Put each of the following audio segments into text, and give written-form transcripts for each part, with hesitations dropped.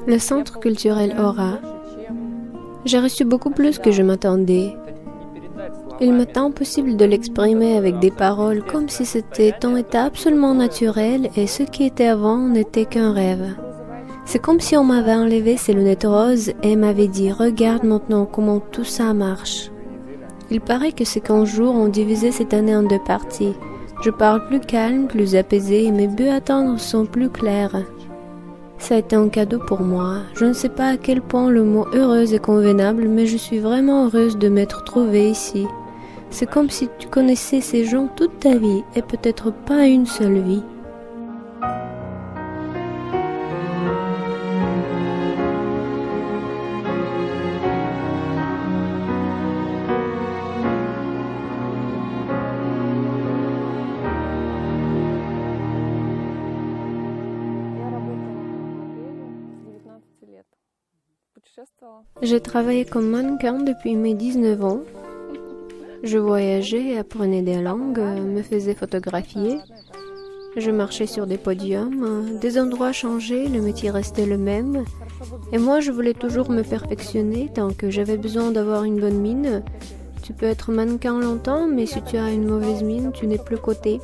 Le centre culturel Aura. J'ai reçu beaucoup plus que je m'attendais. Il m'est impossible de l'exprimer avec des paroles comme si c'était un état absolument naturel et ce qui était avant n'était qu'un rêve. C'est comme si on m'avait enlevé ces lunettes roses et m'avait dit « Regarde maintenant comment tout ça marche ». Il paraît que ces 15 jours ont divisé cette année en 2 parties. Je parle plus calme, plus apaisé et mes buts à atteindre sont plus clairs. Ça a été un cadeau pour moi. Je ne sais pas à quel point le mot heureuse est convenable, mais je suis vraiment heureuse de m'être trouvée ici. C'est comme si tu connaissais ces gens toute ta vie et peut-être pas une seule vie. J'ai travaillé comme mannequin depuis mes 19 ans. Je voyageais, apprenais des langues, me faisais photographier. Je marchais sur des podiums, des endroits changeaient, le métier restait le même. Et moi, je voulais toujours me perfectionner tant que j'avais besoin d'avoir une bonne mine. Tu peux être mannequin longtemps, mais si tu as une mauvaise mine, tu n'es plus coté.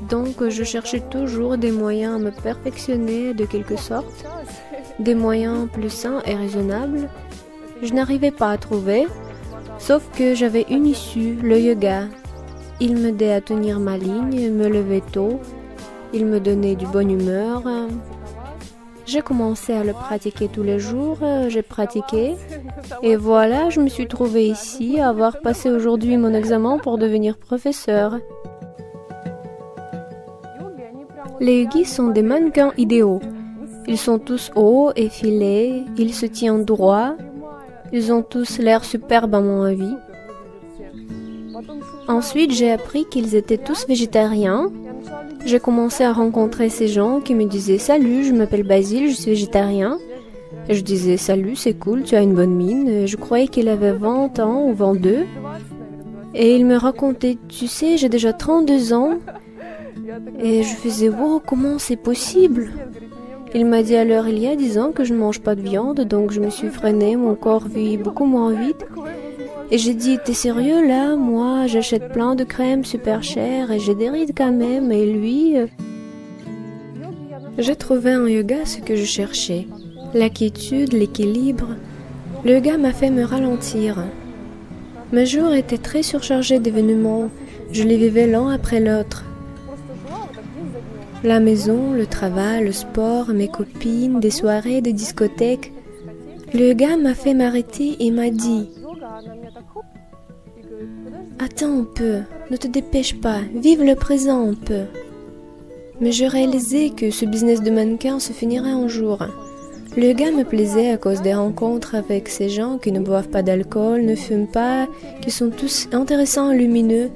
Donc, je cherchais toujours des moyens à me perfectionner de quelque sorte. Des moyens plus sains et raisonnables. Je n'arrivais pas à trouver, sauf que j'avais une issue, le yoga. Il m'aidait à tenir ma ligne, me lever tôt, il me donnait du bonne humeur. J'ai commencé à le pratiquer tous les jours, j'ai pratiqué, et voilà, je me suis trouvée ici, à avoir passé aujourd'hui mon examen pour devenir professeur. Les yogis sont des mannequins idéaux. Ils sont tous hauts, effilés, ils se tiennent droit, ils ont tous l'air superbes à mon avis. Ensuite, j'ai appris qu'ils étaient tous végétariens. J'ai commencé à rencontrer ces gens qui me disaient « Salut, je m'appelle Basile, je suis végétarien ». Et je disais « Salut, c'est cool, tu as une bonne mine ». Et je croyais qu'il avait 20 ans ou 22. Et il me racontait « Tu sais, j'ai déjà 32 ans ». Et je faisais « Wow, comment c'est possible ?» Il m'a dit alors il y a 10 ans que je ne mange pas de viande, donc je me suis freinée, mon corps vit beaucoup moins vite. Et j'ai dit, t'es sérieux là? Moi, j'achète plein de crèmes super chères et j'ai des rides quand même. Et lui... J'ai trouvé en yoga ce que je cherchais. La quiétude, l'équilibre. Le yoga m'a fait me ralentir. Mes jours étaient très surchargés d'événements. Je les vivais l'un après l'autre. La maison, le travail, le sport, mes copines, des soirées, des discothèques. Le yoga m'a fait m'arrêter et m'a dit « Attends un peu, ne te dépêche pas, vive le présent un peu. » Mais je réalisais que ce business de mannequin se finirait un jour. Le yoga me plaisait à cause des rencontres avec ces gens qui ne boivent pas d'alcool, ne fument pas, qui sont tous intéressants et lumineux.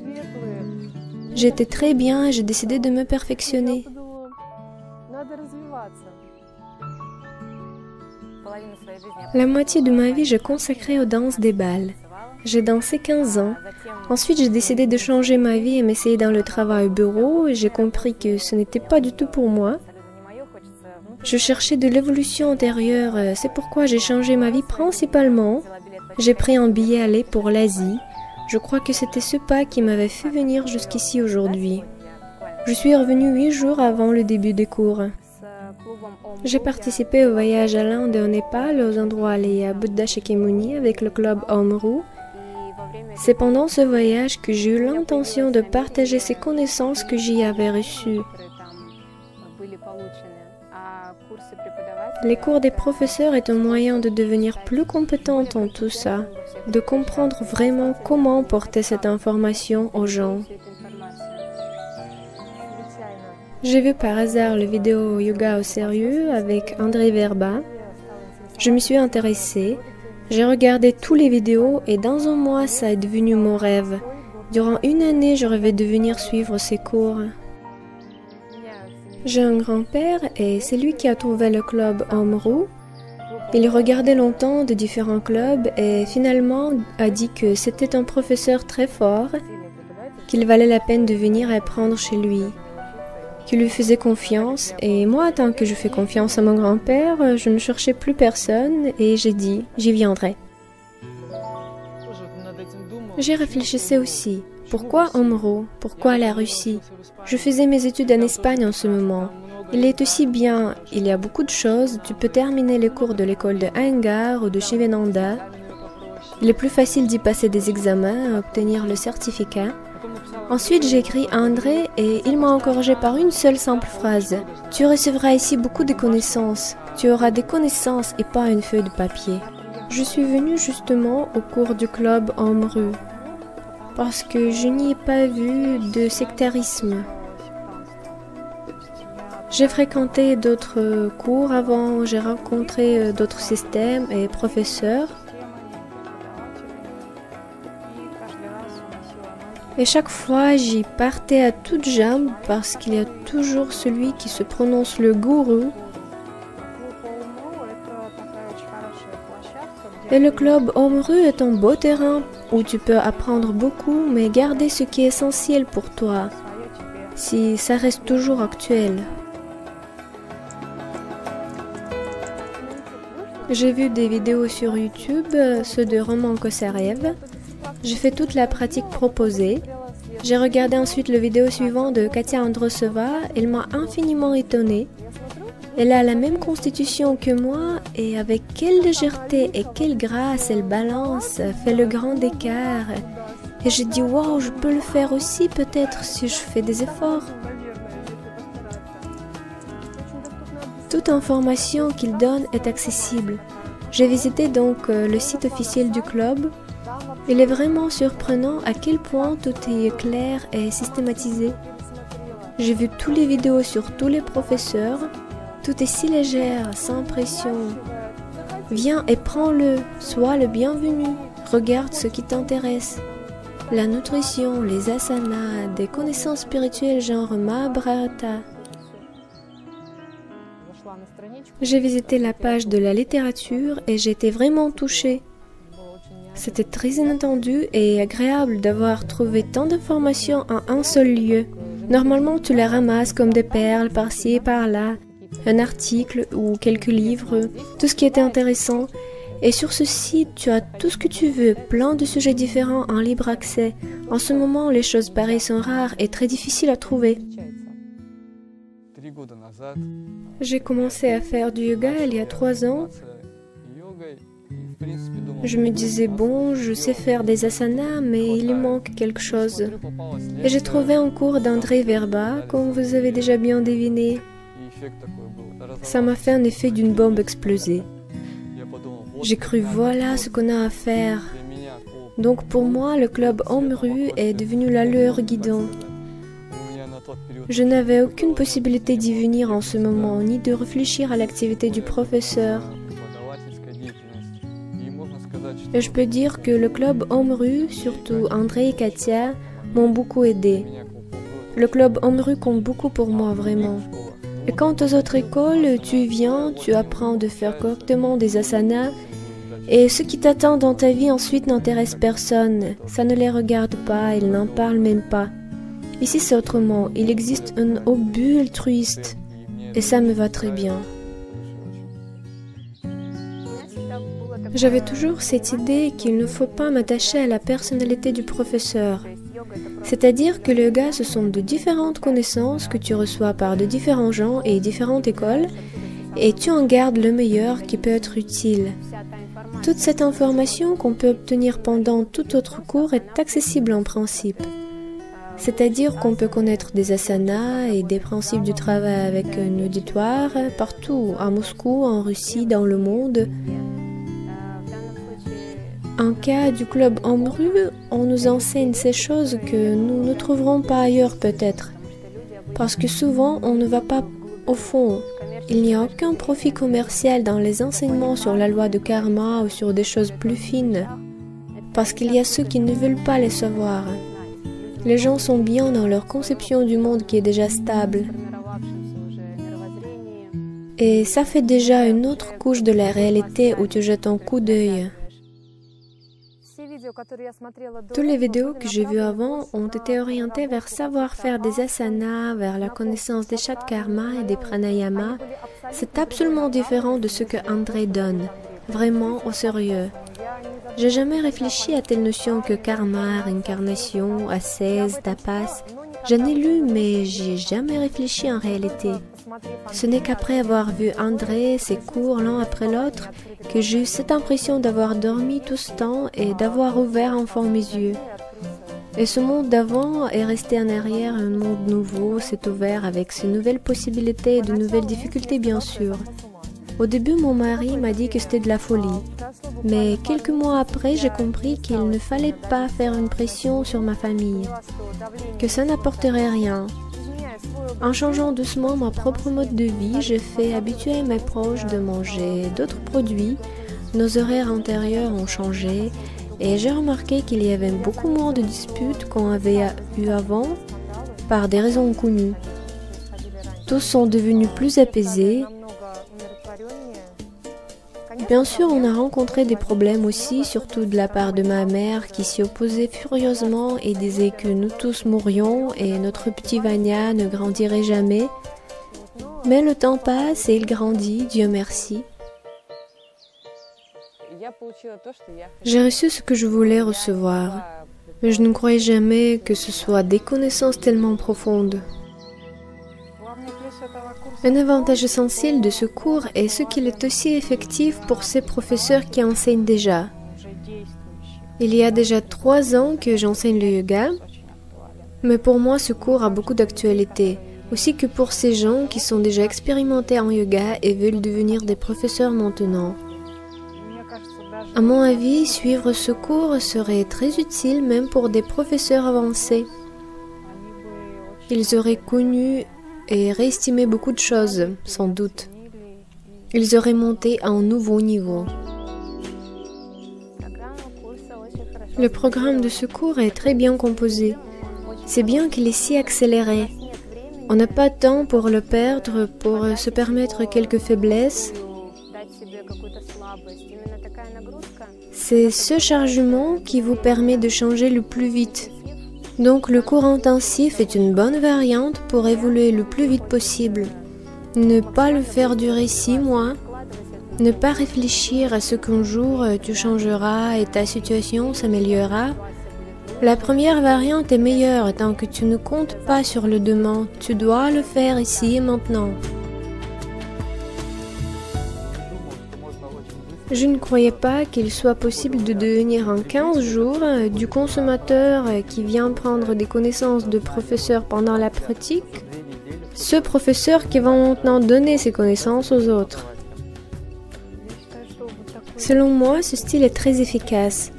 J'étais très bien et j'ai décidé de me perfectionner. La moitié de ma vie, j'ai consacrée aux danses des bals. J'ai dansé 15 ans. Ensuite, j'ai décidé de changer ma vie et m'essayer dans le travail au bureau et j'ai compris que ce n'était pas du tout pour moi. Je cherchais de l'évolution intérieure, c'est pourquoi j'ai changé ma vie principalement. J'ai pris un billet aller pour l'Asie. Je crois que c'était ce pas qui m'avait fait venir jusqu'ici aujourd'hui. Je suis revenue 8 jours avant le début des cours. J'ai participé au voyage à l'Inde et au Népal, aux endroits allés à Buddha Shakyamuni avec le club Omru. C'est pendant ce voyage que j'ai eu l'intention de partager ces connaissances que j'y avais reçues. Les cours des professeurs est un moyen de devenir plus compétente en tout ça, de comprendre vraiment comment porter cette information aux gens. J'ai vu par hasard la vidéo Yoga au sérieux avec André Verba. Je me suis intéressée, j'ai regardé toutes les vidéos et dans un mois, ça est devenu mon rêve. Durant une année, je rêvais de venir suivre ses cours. J'ai un grand-père et c'est lui qui a trouvé le club Omru. Il regardait longtemps de différents clubs et finalement a dit que c'était un professeur très fort, qu'il valait la peine de venir apprendre chez lui. qui lui faisait confiance, et moi, tant que je fais confiance à mon grand-père, je ne cherchais plus personne, et j'ai dit, j'y viendrai. J'y réfléchissais aussi. Pourquoi Omro? Pourquoi la Russie? Je faisais mes études en Espagne en ce moment. Il est aussi bien, il y a beaucoup de choses, tu peux terminer les cours de l'école de Aengar ou de Shivenanda. Il est plus facile d'y passer des examens, obtenir le certificat. Ensuite, j'ai écrit à André et il m'a encouragé par une seule simple phrase. Tu recevras ici beaucoup de connaissances. Tu auras des connaissances et pas une feuille de papier. Je suis venue justement au cours du club Omru parce que je n'y ai pas vu de sectarisme. J'ai fréquenté d'autres cours avant, j'ai rencontré d'autres systèmes et professeurs. Et chaque fois, j'y partais à toutes jambes parce qu'il y a toujours celui qui se prononce le gourou. Et le club Omru est un beau terrain où tu peux apprendre beaucoup, mais garder ce qui est essentiel pour toi, si ça reste toujours actuel. J'ai vu des vidéos sur YouTube, ceux de Roman Kosarev. J'ai fait toute la pratique proposée. J'ai regardé ensuite le vidéo suivant de Katia Androsova. Elle m'a infiniment étonnée. Elle a la même constitution que moi et avec quelle légèreté et quelle grâce elle balance, fait le grand écart. Et j'ai dit waouh, je peux le faire aussi peut-être si je fais des efforts. Toute information qu'il donne est accessible. J'ai visité donc le site officiel du club. Il est vraiment surprenant à quel point tout est clair et systématisé. J'ai vu toutes les vidéos sur tous les professeurs. Tout est si légère, sans pression. Viens et prends-le, sois le bienvenu. Regarde ce qui t'intéresse. La nutrition, les asanas, des connaissances spirituelles genre Mahabharata. J'ai visité la page de la littérature et j'ai été vraiment touchée. C'était très inattendu et agréable d'avoir trouvé tant d'informations en un seul lieu. Normalement, tu les ramasses comme des perles par-ci et par-là, un article ou quelques livres, tout ce qui était intéressant. Et sur ce site, tu as tout ce que tu veux, plein de sujets différents en libre accès. En ce moment, les choses pareilles sont rares et très difficiles à trouver. J'ai commencé à faire du yoga il y a 3 ans. Je me disais, bon, je sais faire des asanas, mais il manque quelque chose. Et j'ai trouvé un cours d'André Verba, comme vous avez déjà bien deviné. Ça m'a fait un effet d'une bombe explosée. J'ai cru, voilà ce qu'on a à faire. Donc pour moi, le club Omru est devenu la lueur guidant. Je n'avais aucune possibilité d'y venir en ce moment, ni de réfléchir à l'activité du professeur. Et je peux dire que le club Omru, surtout André et Katia, m'ont beaucoup aidé. Le club Omru compte beaucoup pour moi, vraiment. Et quant aux autres écoles, tu viens, tu apprends de faire correctement des asanas, et ce qui t'attend dans ta vie ensuite n'intéresse personne. Ça ne les regarde pas, ils n'en parlent même pas. Ici c'est autrement, il existe un obus altruiste, et ça me va très bien. J'avais toujours cette idée qu'il ne faut pas m'attacher à la personnalité du professeur. C'est-à-dire que le yoga, ce sont de différentes connaissances que tu reçois par de différents gens et différentes écoles, et tu en gardes le meilleur qui peut être utile. Toute cette information qu'on peut obtenir pendant tout autre cours est accessible en principe. C'est-à-dire qu'on peut connaître des asanas et des principes du travail avec un auditoire partout, à Moscou, en Russie, dans le monde. En cas du club Omru, on nous enseigne ces choses que nous ne trouverons pas ailleurs peut-être. Parce que souvent, on ne va pas au fond. Il n'y a aucun profit commercial dans les enseignements sur la loi de karma ou sur des choses plus fines. Parce qu'il y a ceux qui ne veulent pas les savoir. Les gens sont bien dans leur conception du monde qui est déjà stable. Et ça fait déjà une autre couche de la réalité où tu jettes un coup d'œil. Toutes les vidéos que j'ai vues avant ont été orientées vers savoir faire des asanas, vers la connaissance des chats karma et des pranayama. C'est absolument différent de ce que André donne, vraiment au sérieux. J'ai jamais réfléchi à telle notion que karma, réincarnation, ascèse, tapas. J'en ai lu, mais j'y ai jamais réfléchi en réalité. Ce n'est qu'après avoir vu André, ses cours l'un après l'autre, que j'ai eu cette impression d'avoir dormi tout ce temps et d'avoir ouvert enfin mes yeux. Et ce monde d'avant est resté en arrière, un monde nouveau s'est ouvert avec ses nouvelles possibilités et de nouvelles difficultés bien sûr. Au début, mon mari m'a dit que c'était de la folie. Mais quelques mois après, j'ai compris qu'il ne fallait pas faire une pression sur ma famille, que ça n'apporterait rien. En changeant doucement mon propre mode de vie, j'ai fait habituer mes proches de manger d'autres produits. Nos horaires antérieurs ont changé et j'ai remarqué qu'il y avait beaucoup moins de disputes qu'on avait eu avant par des raisons connues. Tous sont devenus plus apaisés. Bien sûr, on a rencontré des problèmes aussi, surtout de la part de ma mère qui s'y opposait furieusement et disait que nous tous mourrions et notre petit Vania ne grandirait jamais. Mais le temps passe et il grandit, Dieu merci. J'ai reçu ce que je voulais recevoir, mais je ne croyais jamais que ce soit des connaissances tellement profondes. Un avantage essentiel de ce cours est ce qu'il est aussi effectif pour ces professeurs qui enseignent déjà. Il y a déjà 3 ans que j'enseigne le yoga, mais pour moi ce cours a beaucoup d'actualité, aussi que pour ces gens qui sont déjà expérimentés en yoga et veulent devenir des professeurs maintenant. À mon avis, suivre ce cours serait très utile même pour des professeurs avancés. Ils auraient connu et réestimé beaucoup de choses, sans doute. Ils auraient monté à un nouveau niveau. Le programme de ce cours est très bien composé. C'est bien qu'il est si accéléré. On n'a pas de temps pour le perdre, pour se permettre quelques faiblesses. C'est ce chargement qui vous permet de changer le plus vite. Donc le cours intensif est une bonne variante pour évoluer le plus vite possible. Ne pas le faire durer 6 mois. Ne pas réfléchir à ce qu'un jour tu changeras et ta situation s'améliorera. La première variante est meilleure tant que tu ne comptes pas sur le demain. Tu dois le faire ici et maintenant. Je ne croyais pas qu'il soit possible de devenir en 15 jours du consommateur qui vient prendre des connaissances de professeur pendant la pratique, ce professeur qui va maintenant donner ses connaissances aux autres. Selon moi, ce style est très efficace.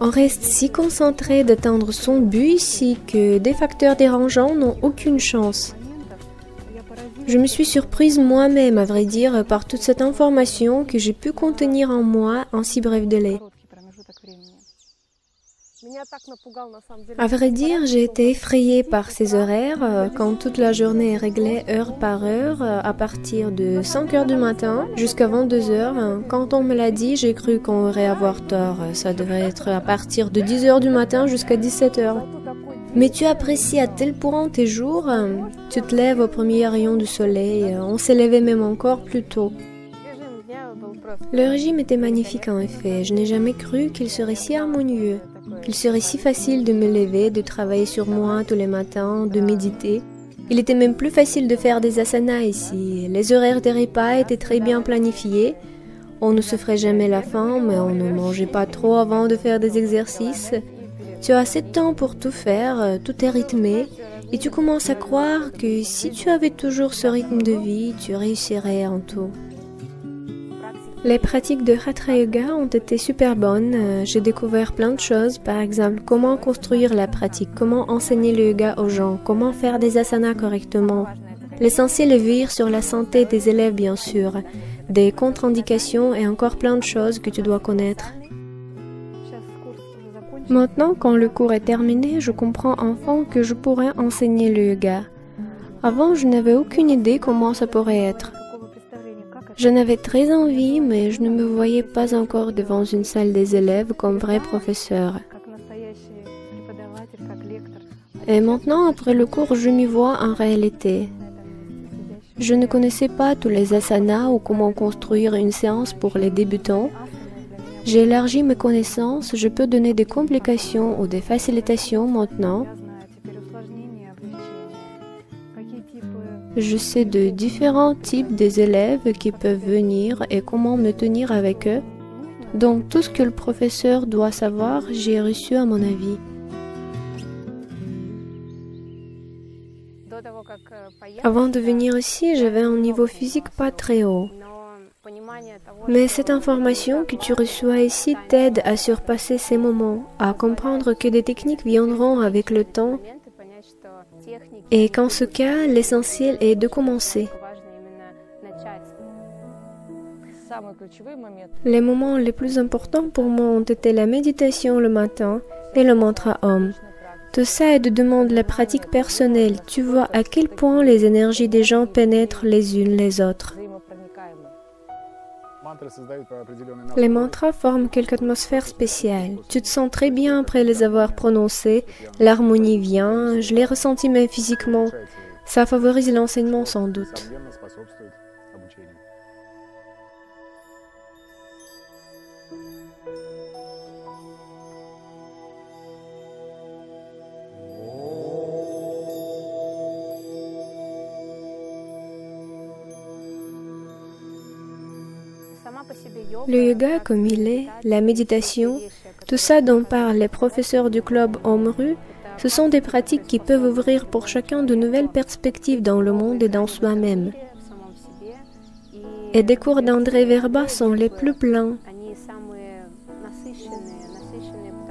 On reste si concentré d'atteindre son but ici que des facteurs dérangeants n'ont aucune chance. Je me suis surprise moi-même, à vrai dire, par toute cette information que j'ai pu contenir en moi en si bref délai. À vrai dire, j'ai été effrayée par ces horaires, quand toute la journée est réglée heure par heure, à partir de 5 heures du matin jusqu'à 22 heures. Quand on me l'a dit, j'ai cru qu'on aurait avoir tort. Ça devrait être à partir de 10 heures du matin jusqu'à 17 heures. Mais tu apprécies à tel point tes jours, tu te lèves au premier rayon du soleil, on s'est levé même encore plus tôt. Le régime était magnifique en effet, je n'ai jamais cru qu'il serait si harmonieux, qu'il serait si facile de me lever, de travailler sur moi tous les matins, de méditer. Il était même plus facile de faire des asanas ici, les horaires des repas étaient très bien planifiés, on ne se ferait jamais la faim, mais on ne mangeait pas trop avant de faire des exercices. Tu as assez de temps pour tout faire, tout est rythmé, et tu commences à croire que si tu avais toujours ce rythme de vie, tu réussirais en tout. Les pratiques de Hatha Yoga ont été super bonnes, j'ai découvert plein de choses, par exemple comment construire la pratique, comment enseigner le yoga aux gens, comment faire des asanas correctement. L'essentiel est veiller sur la santé des élèves bien sûr, des contre-indications et encore plein de choses que tu dois connaître. Maintenant, quand le cours est terminé, je comprends enfin que je pourrais enseigner le yoga. Avant, je n'avais aucune idée comment ça pourrait être. J'en avais très envie, mais je ne me voyais pas encore devant une salle des élèves comme vrai professeur. Et maintenant, après le cours, je m'y vois en réalité. Je ne connaissais pas tous les asanas ou comment construire une séance pour les débutants. J'ai élargi mes connaissances, je peux donner des complications ou des facilitations maintenant. Je sais de différents types des élèves qui peuvent venir et comment me tenir avec eux. Donc tout ce que le professeur doit savoir, j'ai reçu à mon avis. Avant de venir ici, j'avais un niveau physique pas très haut. Mais cette information que tu reçois ici t'aide à surpasser ces moments, à comprendre que des techniques viendront avec le temps et qu'en ce cas, l'essentiel est de commencer. Les moments les plus importants pour moi ont été la méditation le matin et le mantra Om. Tout ça demande la pratique personnelle. Tu vois à quel point les énergies des gens pénètrent les unes les autres. Les mantras forment quelque atmosphère spéciale. Tu te sens très bien après les avoir prononcés. L'harmonie vient. Je l'ai ressenti même physiquement. Ça favorise l'enseignement sans doute. Le yoga comme il est, la méditation, tout ça dont parlent les professeurs du club Omru, ce sont des pratiques qui peuvent ouvrir pour chacun de nouvelles perspectives dans le monde et dans soi-même. Et des cours d'André Verba sont les plus pleins.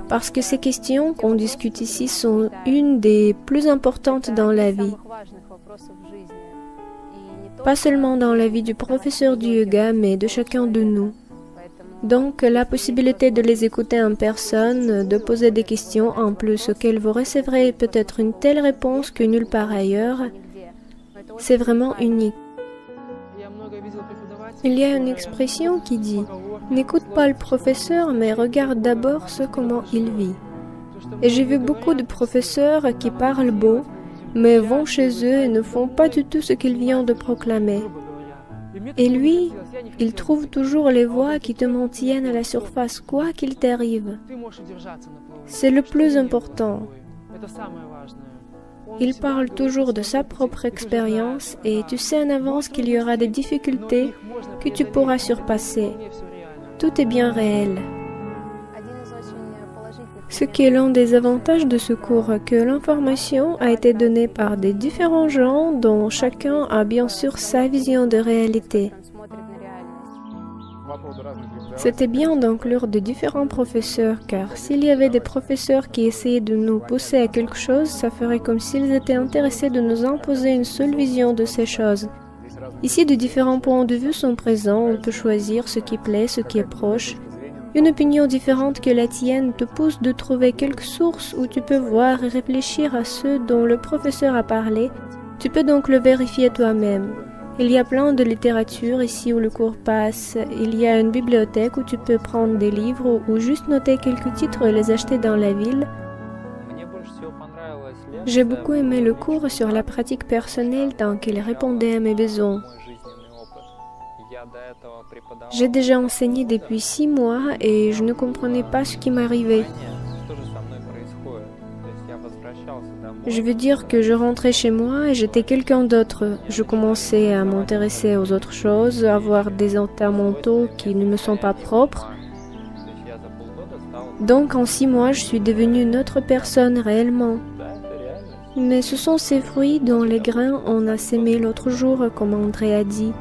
Parce que ces questions qu'on discute ici sont une des plus importantes dans la vie. Pas seulement dans la vie du professeur du yoga, mais de chacun de nous. Donc, la possibilité de les écouter en personne, de poser des questions en plus auxquelles vous recevrez peut-être une telle réponse que nulle part ailleurs, c'est vraiment unique. Il y a une expression qui dit « N'écoute pas le professeur, mais regarde d'abord comment il vit ». Et j'ai vu beaucoup de professeurs qui parlent beau, mais vont chez eux et ne font pas du tout ce qu'ils viennent de proclamer. Et lui, il trouve toujours les voies qui te maintiennent à la surface, quoi qu'il t'arrive. C'est le plus important. Il parle toujours de sa propre expérience et tu sais en avance qu'il y aura des difficultés que tu pourras surpasser. Tout est bien réel. Ce qui est l'un des avantages de ce cours, que l'information a été donnée par des différents gens dont chacun a bien sûr sa vision de réalité. C'était bien d'inclure de différents professeurs, car s'il y avait des professeurs qui essayaient de nous pousser à quelque chose, ça ferait comme s'ils étaient intéressés de nous imposer une seule vision de ces choses. Ici, de différents points de vue sont présents, on peut choisir ce qui plaît, ce qui est proche. Une opinion différente que la tienne te pousse de trouver quelques sources où tu peux voir et réfléchir à ceux dont le professeur a parlé. Tu peux donc le vérifier toi-même. Il y a plein de littérature ici où le cours passe. Il y a une bibliothèque où tu peux prendre des livres ou juste noter quelques titres et les acheter dans la ville. J'ai beaucoup aimé le cours sur la pratique personnelle tant qu'il répondait à mes besoins. J'ai déjà enseigné depuis 6 mois et je ne comprenais pas ce qui m'arrivait. Je veux dire que je rentrais chez moi et j'étais quelqu'un d'autre. Je commençais à m'intéresser aux autres choses, à avoir des états mentaux qui ne me sont pas propres. Donc en 6 mois, je suis devenue une autre personne réellement. Mais ce sont ces fruits dont les grains on a sémé l'autre jour, comme André a dit.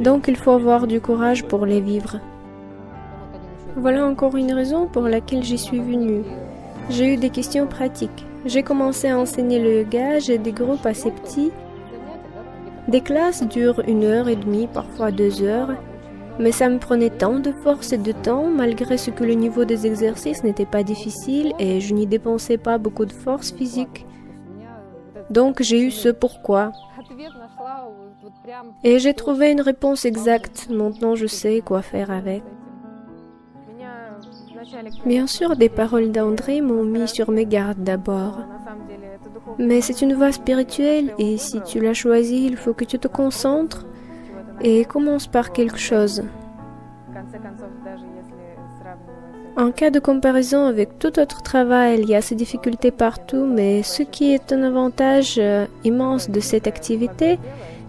Donc il faut avoir du courage pour les vivre. Voilà encore une raison pour laquelle j'y suis venue. J'ai eu des questions pratiques. J'ai commencé à enseigner le yoga, j'ai des groupes assez petits. Des classes durent 1h30, parfois 2 heures. Mais ça me prenait tant de force et de temps, malgré ce que le niveau des exercices n'était pas difficile et je n'y dépensais pas beaucoup de force physique. Donc j'ai eu ce pourquoi. Et j'ai trouvé une réponse exacte. Maintenant, je sais quoi faire avec. Bien sûr, des paroles d'André m'ont mis sur mes gardes d'abord. Mais c'est une voie spirituelle et si tu l'as choisie, il faut que tu te concentres et commence par quelque chose. En cas de comparaison avec tout autre travail, il y a ces difficultés partout, mais ce qui est un avantage immense de cette activité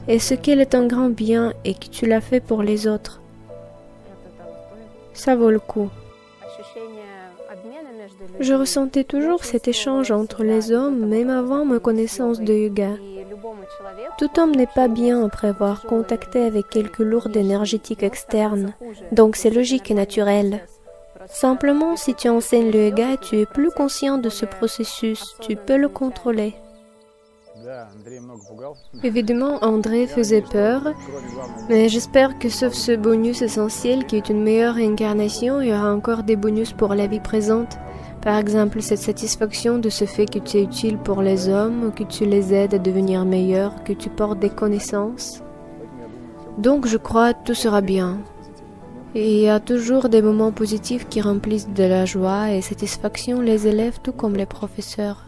est ce qu'elle est un grand bien et que tu l'as fait pour les autres. Ça vaut le coup. Je ressentais toujours cet échange entre les hommes, même avant ma connaissance de yoga. Tout homme n'est pas bien après avoir contacté avec quelque lourde énergétique externe, donc c'est logique et naturel. Simplement, si tu enseignes le yoga, tu es plus conscient de ce processus, tu peux le contrôler. Évidemment, André faisait peur, mais j'espère que sauf ce bonus essentiel qui est une meilleure réincarnation, il y aura encore des bonus pour la vie présente. Par exemple, cette satisfaction de ce fait que tu es utile pour les hommes, que tu les aides à devenir meilleurs, que tu portes des connaissances. Donc je crois que tout sera bien. Et il y a toujours des moments positifs qui remplissent de la joie et satisfaction les élèves tout comme les professeurs.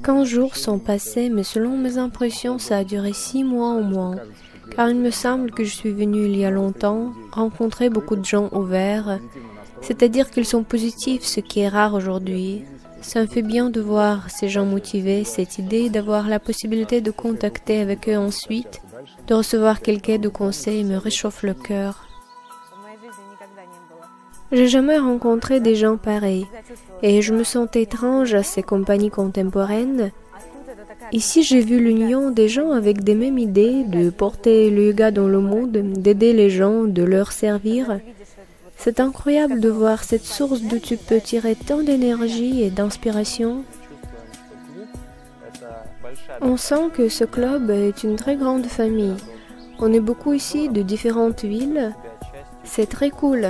15 jours sont passés, mais selon mes impressions, ça a duré 6 mois au moins. Car il me semble que je suis venue il y a longtemps, rencontrer beaucoup de gens ouverts, c'est-à-dire qu'ils sont positifs, ce qui est rare aujourd'hui. Ça me fait bien de voir ces gens motivés, cette idée d'avoir la possibilité de contacter avec eux ensuite, de recevoir quelques de conseils me réchauffe le cœur. J'ai jamais rencontré des gens pareils, et je me sentais étrange à ces compagnies contemporaines. Ici, j'ai vu l'union des gens avec des mêmes idées, de porter le yoga dans le monde, d'aider les gens, de leur servir. C'est incroyable de voir cette source d'où tu peux tirer tant d'énergie et d'inspiration. On sent que ce club est une très grande famille. On est beaucoup ici de différentes villes. C'est très cool.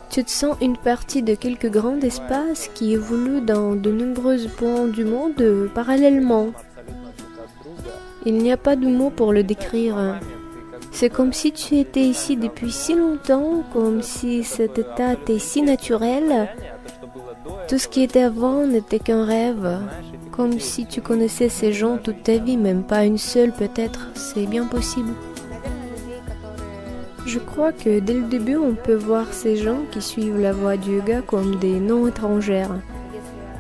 Tu te sens une partie de quelques grands espaces qui évoluent dans de nombreux points du monde parallèlement. Il n'y a pas de mots pour le décrire. C'est comme si tu étais ici depuis si longtemps, comme si cet état était si naturel. Tout ce qui était avant n'était qu'un rêve. Comme si tu connaissais ces gens toute ta vie, même pas une seule peut-être. C'est bien possible. Je crois que dès le début, on peut voir ces gens qui suivent la voie du yoga comme des non-étrangères.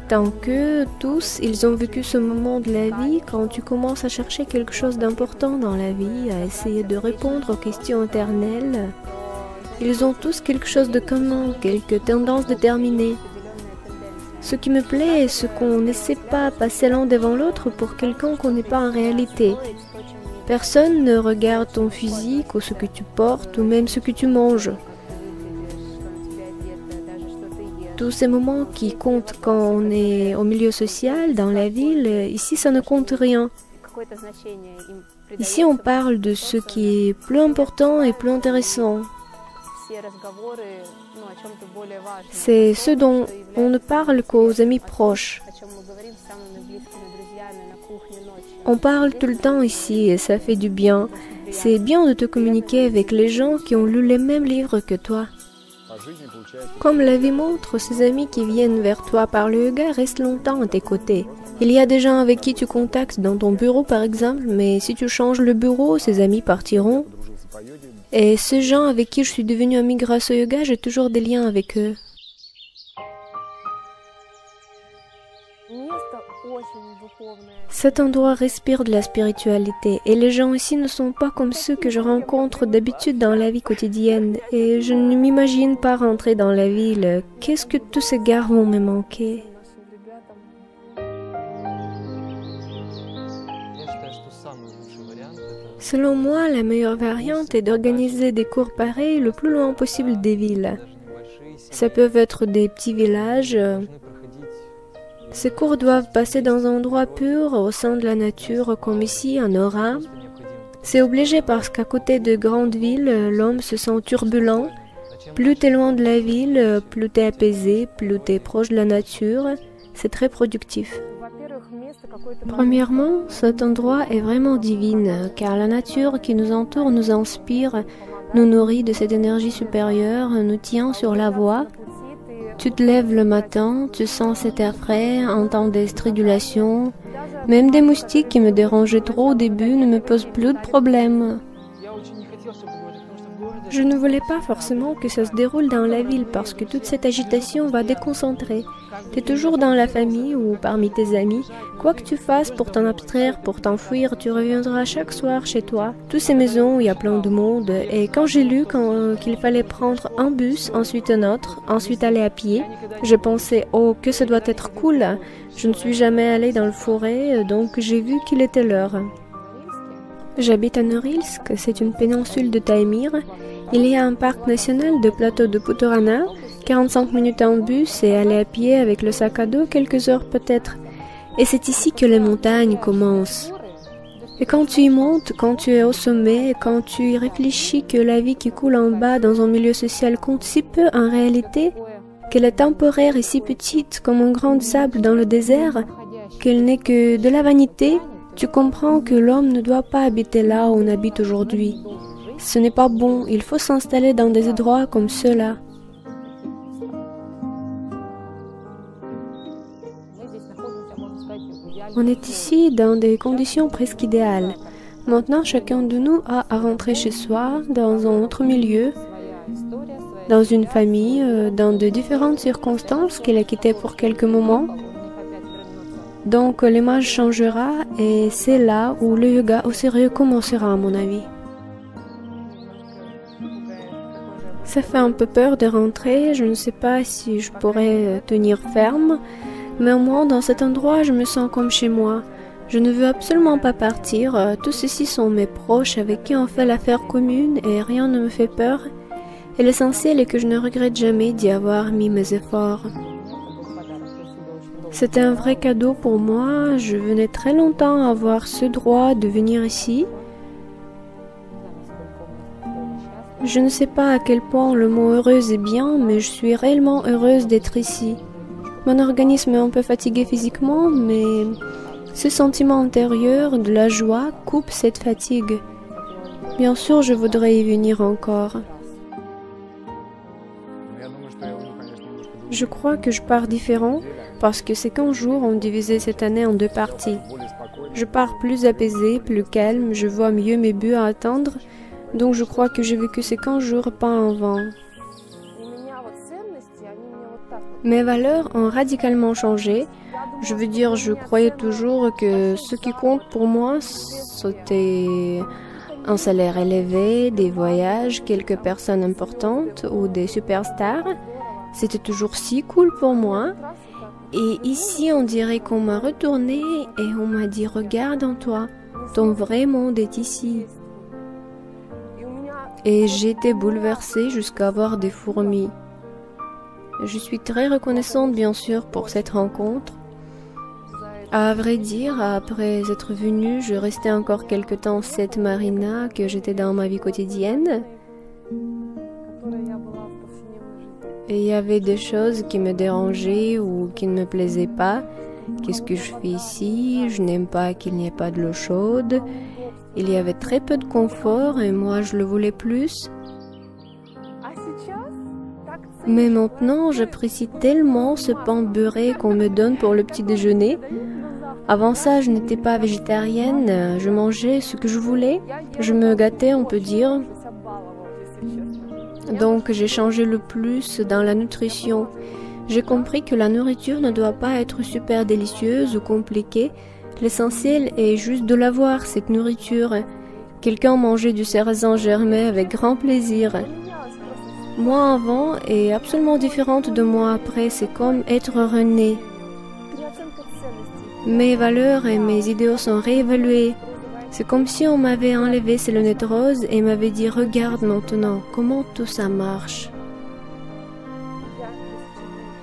Tant que tous, ils ont vécu ce moment de la vie quand tu commences à chercher quelque chose d'important dans la vie, à essayer de répondre aux questions éternelles. Ils ont tous quelque chose de commun, quelques tendances déterminées. Ce qui me plaît est ce qu'on n'essaie pas passer l'un devant l'autre pour quelqu'un qu'on n'est pas en réalité. Personne ne regarde ton physique ou ce que tu portes ou même ce que tu manges. Tous ces moments qui comptent quand on est au milieu social, dans la ville, ici ça ne compte rien. Ici on parle de ce qui est plus important et plus intéressant. C'est ce dont on ne parle qu'aux amis proches. On parle tout le temps ici et ça fait du bien. C'est bien de te communiquer avec les gens qui ont lu les mêmes livres que toi. Comme la vie montre, ces amis qui viennent vers toi par le yoga restent longtemps à tes côtés. Il y a des gens avec qui tu contactes dans ton bureau par exemple, mais si tu changes le bureau, ces amis partiront. Et ces gens avec qui je suis devenue amie grâce au yoga, j'ai toujours des liens avec eux. Cet endroit respire de la spiritualité et les gens ici ne sont pas comme ceux que je rencontre d'habitude dans la vie quotidienne et je ne m'imagine pas rentrer dans la ville. Qu'est-ce que tous ces gars vont me manquer? Selon moi, la meilleure variante est d'organiser des cours pareils le plus loin possible des villes. Ça peut être des petits villages. Ces cours doivent passer dans un endroit pur, au sein de la nature, comme ici, en aura. C'est obligé parce qu'à côté de grandes villes, l'homme se sent turbulent. Plus t'es loin de la ville, plus t'es apaisé, plus t'es proche de la nature. C'est très productif. Premièrement, cet endroit est vraiment divin, car la nature qui nous entoure nous inspire, nous nourrit de cette énergie supérieure, nous tient sur la voie. Tu te lèves le matin, tu sens cet air frais, entends des stridulations. Même des moustiques qui me dérangeaient trop au début ne me posent plus de problème. Je ne voulais pas forcément que ça se déroule dans la ville parce que toute cette agitation va déconcentrer. Tu es toujours dans la famille ou parmi tes amis. Quoi que tu fasses pour t'en abstraire, pour t'enfuir, tu reviendras chaque soir chez toi. Toutes ces maisons où il y a plein de monde. Et quand j'ai lu qu'il fallait prendre un bus, ensuite un autre, ensuite aller à pied, j'ai pensé « Oh, que ça doit être cool !» Je ne suis jamais allée dans le forêt, donc j'ai vu qu'il était l'heure. J'habite à Norilsk, c'est une péninsule de Taïmyr. Il y a un parc national de plateau de Putorana, 45 minutes en bus et aller à pied avec le sac à dos quelques heures peut-être. Et c'est ici que les montagnes commencent. Et quand tu y montes, quand tu es au sommet, quand tu y réfléchis que la vie qui coule en bas dans un milieu social compte si peu en réalité, qu'elle est temporaire et si petite comme un grain de sable dans le désert, qu'elle n'est que de la vanité, tu comprends que l'homme ne doit pas habiter là où on habite aujourd'hui. Ce n'est pas bon, il faut s'installer dans des endroits comme ceux-là. On est ici dans des conditions presque idéales. Maintenant, chacun de nous a à rentrer chez soi, dans un autre milieu, dans une famille, dans de différentes circonstances qu'il a quittées pour quelques moments. Donc l'image changera et c'est là où le yoga au sérieux commencera à mon avis. Ça fait un peu peur de rentrer, je ne sais pas si je pourrais tenir ferme, mais au moins dans cet endroit je me sens comme chez moi. Je ne veux absolument pas partir, tous ceux-ci sont mes proches avec qui on fait l'affaire commune et rien ne me fait peur. Et l'essentiel est que je ne regrette jamais d'y avoir mis mes efforts. C'était un vrai cadeau pour moi, je venais très longtemps avoir ce droit de venir ici. Je ne sais pas à quel point le mot heureuse est bien, mais je suis réellement heureuse d'être ici. Mon organisme est un peu fatigué physiquement, mais ce sentiment intérieur de la joie coupe cette fatigue. Bien sûr, je voudrais y venir encore. Je crois que je pars différent, parce que c'est qu'un jour on divisait cette année en deux parties. Je pars plus apaisée, plus calme, je vois mieux mes buts à atteindre, donc je crois que j'ai vécu ces 15 jours pas en vain. Mes valeurs ont radicalement changé. Je veux dire, je croyais toujours que ce qui compte pour moi, c'était un salaire élevé, des voyages, quelques personnes importantes ou des superstars. C'était toujours si cool pour moi. Et ici, on dirait qu'on m'a retourné et on m'a dit « Regarde en toi, ton vrai monde est ici ». Et j'étais bouleversée jusqu'à avoir des fourmis. Je suis très reconnaissante bien sûr pour cette rencontre. À vrai dire, après être venue, je restais encore quelque temps à cette marina que j'étais dans ma vie quotidienne. Et il y avait des choses qui me dérangeaient ou qui ne me plaisaient pas. Qu'est-ce que je fais ici? Je n'aime pas qu'il n'y ait pas de l'eau chaude. Il y avait très peu de confort et moi je le voulais plus. Mais maintenant j'apprécie tellement ce pain beurré qu'on me donne pour le petit déjeuner. Avant ça je n'étais pas végétarienne, je mangeais ce que je voulais. Je me gâtais on peut dire. Donc j'ai changé le plus dans la nutrition. J'ai compris que la nourriture ne doit pas être super délicieuse ou compliquée. L'essentiel est juste de l'avoir, cette nourriture. Quelqu'un mangeait du sarrasin germé avec grand plaisir. Moi avant est absolument différente de moi après, c'est comme être rené. Mes valeurs et mes idéaux sont réévalués. C'est comme si on m'avait enlevé ces lunettes roses et m'avait dit « Regarde maintenant, comment tout ça marche ».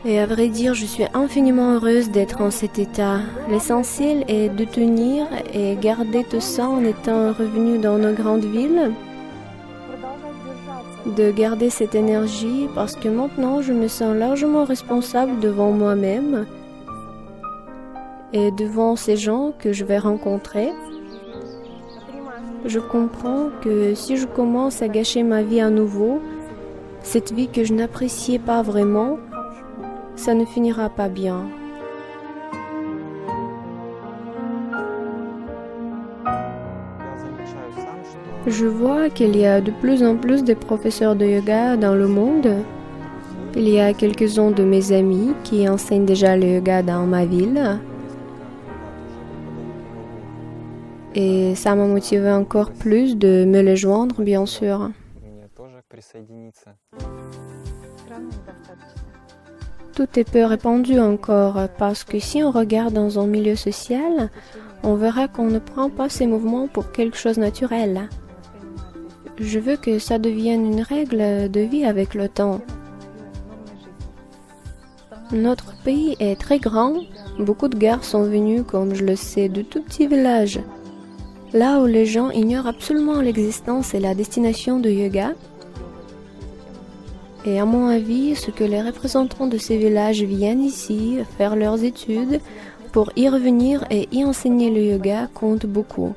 Et à vrai dire, je suis infiniment heureuse d'être en cet état. L'essentiel est de tenir et garder tout ça en étant revenu dans nos grandes villes. De garder cette énergie parce que maintenant je me sens largement responsable devant moi-même. et devant ces gens que je vais rencontrer, je comprends que si je commence à gâcher ma vie à nouveau, cette vie que je n'appréciais pas vraiment, ça ne finira pas bien. Je vois qu'il y a de plus en plus de professeurs de yoga dans le monde. Il y a quelques-uns de mes amis qui enseignent déjà le yoga dans ma ville. Et ça m'a motivé encore plus de me les joindre, bien sûr. Tout est peu répandu encore, parce que si on regarde dans un milieu social, on verra qu'on ne prend pas ces mouvements pour quelque chose de naturel. Je veux que ça devienne une règle de vie avec le temps. Notre pays est très grand, beaucoup de gars sont venus, comme je le sais, de tout petits villages. Là où les gens ignorent absolument l'existence et la destination de yoga. Et à mon avis, ce que les représentants de ces villages viennent ici faire leurs études pour y revenir et y enseigner le yoga compte beaucoup.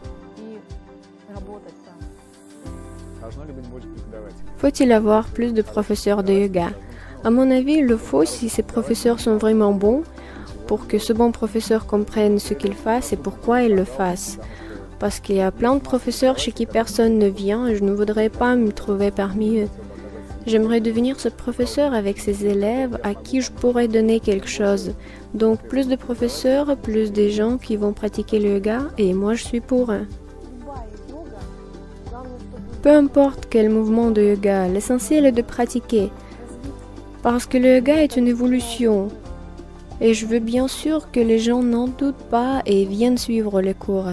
Faut-il avoir plus de professeurs de yoga? À mon avis, il le faut si ces professeurs sont vraiment bons, pour que ce bon professeur comprenne ce qu'il fasse et pourquoi il le fasse. Parce qu'il y a plein de professeurs chez qui personne ne vient et je ne voudrais pas me trouver parmi eux. J'aimerais devenir ce professeur avec ses élèves à qui je pourrais donner quelque chose. Donc plus de professeurs, plus des gens qui vont pratiquer le yoga et moi je suis pour eux. Peu importe quel mouvement de yoga, l'essentiel est de pratiquer. Parce que le yoga est une évolution. Et je veux bien sûr que les gens n'en doutent pas et viennent suivre les cours.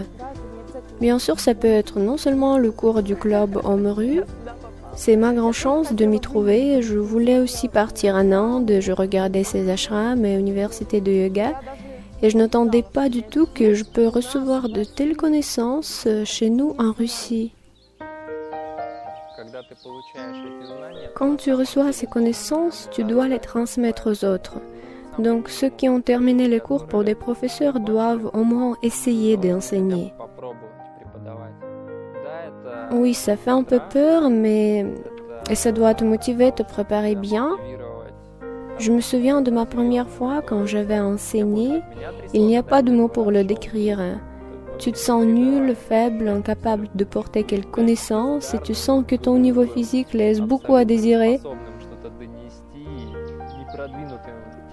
Bien sûr, ça peut être non seulement le cours du club Omru, c'est ma grande chance de m'y trouver. Je voulais aussi partir en Inde, je regardais ces ashrams et universités de yoga et je n'attendais pas du tout que je peux recevoir de telles connaissances chez nous en Russie. Quand tu reçois ces connaissances, tu dois les transmettre aux autres. Donc ceux qui ont terminé les cours pour des professeurs doivent au moins essayer d'enseigner. Oui, ça fait un peu peur, mais ça doit te motiver, te préparer bien. Je me souviens de ma première fois quand j'avais enseigné, il n'y a pas de mots pour le décrire. Tu te sens nul, faible, incapable de porter quelque connaissance et tu sens que ton niveau physique laisse beaucoup à désirer.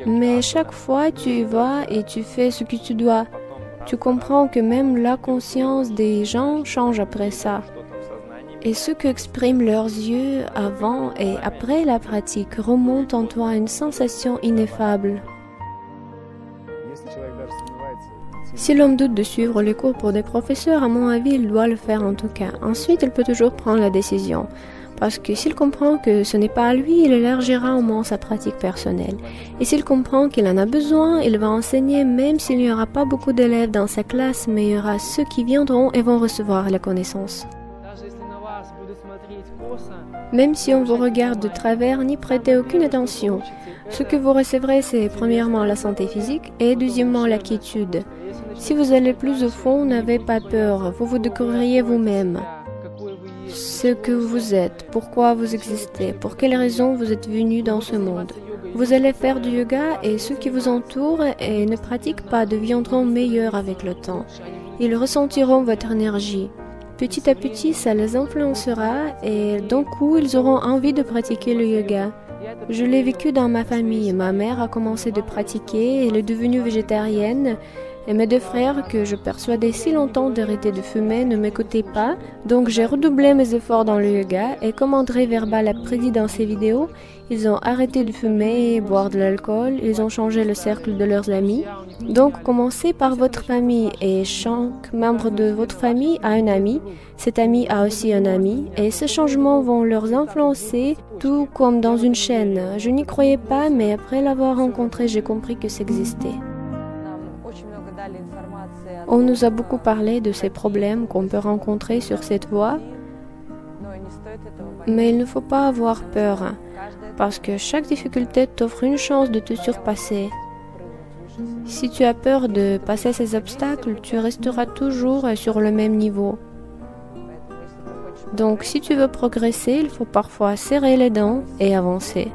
Mais chaque fois, tu y vas et tu fais ce que tu dois. Tu comprends que même la conscience des gens change après ça. Et ce qu'expriment leurs yeux avant et après la pratique remonte en toi une sensation ineffable. Si l'homme doute de suivre les cours pour des professeurs, à mon avis, il doit le faire en tout cas. Ensuite, il peut toujours prendre la décision. Parce que s'il comprend que ce n'est pas à lui, il élargira au moins sa pratique personnelle. Et s'il comprend qu'il en a besoin, il va enseigner même s'il n'y aura pas beaucoup d'élèves dans sa classe, mais il y aura ceux qui viendront et vont recevoir la connaissance. Même si on vous regarde de travers, n'y prêtez aucune attention. Ce que vous recevrez, c'est premièrement la santé physique et deuxièmement la quiétude. Si vous allez plus au fond, n'avez pas peur, vous vous découvrirez vous-même. Ce que vous êtes, pourquoi vous existez, pour quelles raisons vous êtes venu dans ce monde. Vous allez faire du yoga et ceux qui vous entourent et ne pratiquent pas deviendront meilleurs avec le temps. Ils ressentiront votre énergie. Petit à petit, ça les influencera et d'un coup, ils auront envie de pratiquer le yoga. Je l'ai vécu dans ma famille. Ma mère a commencé de pratiquer, elle est devenue végétarienne. Et mes deux frères, que je persuadais si longtemps d'arrêter de fumer, ne m'écoutaient pas. Donc j'ai redoublé mes efforts dans le yoga et comme André Verbal a prédit dans ses vidéos, ils ont arrêté de fumer et boire de l'alcool, ils ont changé le cercle de leurs amis. Donc commencez par votre famille et chaque membre de votre famille a un ami. Cet ami a aussi un ami et ces changements vont leur influencer tout comme dans une chaîne. Je n'y croyais pas mais après l'avoir rencontré, j'ai compris que ça existait. On nous a beaucoup parlé de ces problèmes qu'on peut rencontrer sur cette voie, mais il ne faut pas avoir peur, parce que chaque difficulté t'offre une chance de te surpasser. Si tu as peur de passer ces obstacles, tu resteras toujours sur le même niveau. Donc, si tu veux progresser, il faut parfois serrer les dents et avancer.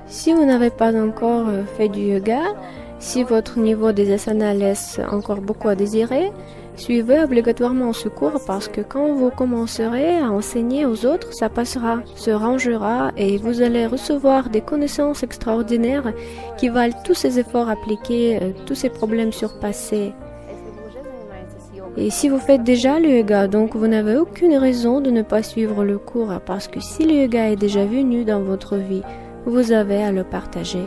Si vous n'avez pas encore fait du yoga, si votre niveau des asanas laisse encore beaucoup à désirer, suivez obligatoirement ce cours parce que quand vous commencerez à enseigner aux autres, ça passera, se rangera et vous allez recevoir des connaissances extraordinaires qui valent tous ces efforts appliqués, tous ces problèmes surpassés. Et si vous faites déjà le yoga, donc vous n'avez aucune raison de ne pas suivre le cours parce que si le yoga est déjà venu dans votre vie, vous avez à le partager.